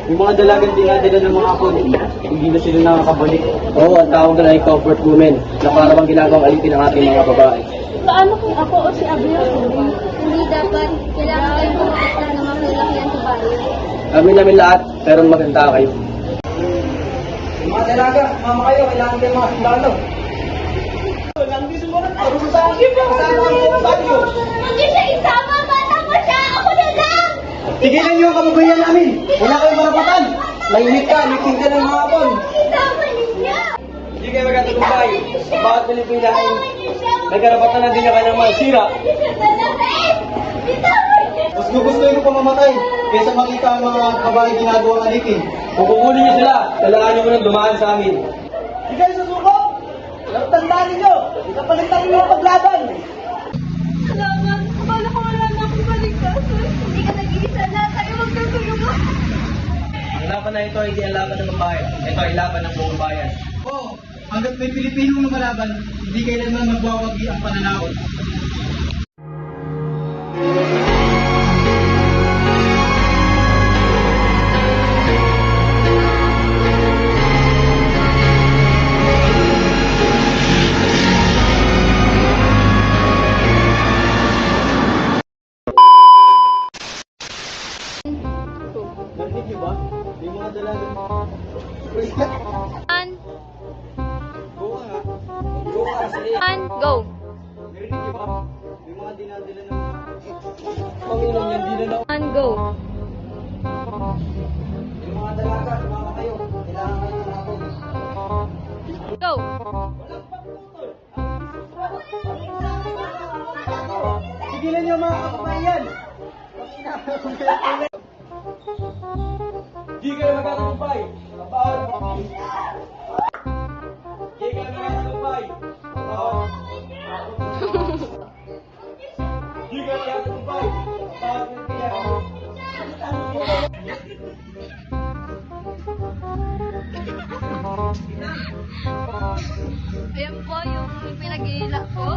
Yung mga dalagang dinadala ng mga apon, hindi na sila nakakabalik. Oo, ang tawag na ay comfort women na para bang ginagawang alipin ang ating mga babae. Paano kung ako o si Abiel? Hindi dapat. Kailangan kayo pumunta ng mga kailangan sa bahay. Kami namin lahat, pero maganda kayo. Yung mga dalaga, mama kayo, kailangan kayo mga sundalo. Hindi siya isama, bata mo siya! Ako na lang! Tigilan niyo ang kababayan namin. Wala kayong marapatan. Layimik ka, liking ka ng mga apon. Isama niya! Hindi kayo magkatagumpay. Sa bawat Pilipina ay may karapatan na din na kanyang masira. Mas gugustuhin ko pa mamatay kaysa makita ang mga babae ginagawang alipin. Kung kukunin niyo sila, kailangan niyo munang dumaan sa amin. Hindi kayo susuko. Tandaan ninyo. Kapalitan ninyo ang paglaban. Salamat! Akala ko wala na akong maligtasan. Hindi ka nag-iisa na tayo magkatulungan. Ang laban na ito ay hindi ang laban ng babae. Ito ay laban ng buong bayan. Oo, hanggat may Pilipinong lumalaban, hindi kailanman magwawagi ang pananakot. Narinig niyo ba? Yung mga dalagang... One, Go ka nga. Go ka kasi. one, go. Narinig niyo ba? Yung mga dinadala ng... Paminom yan, di na na... One, go. Yung mga dalaga, sumama kayo. Kailangan kayo ng apon. Go. Sigilan niyo mga kababayan. Di kayo magkatagumpay. Bawat... Di kayo magkatagumpay. Bawat... Di kayo magkatagumpay. Bawat Pilipina. Ayan po yung pinag-iila ko.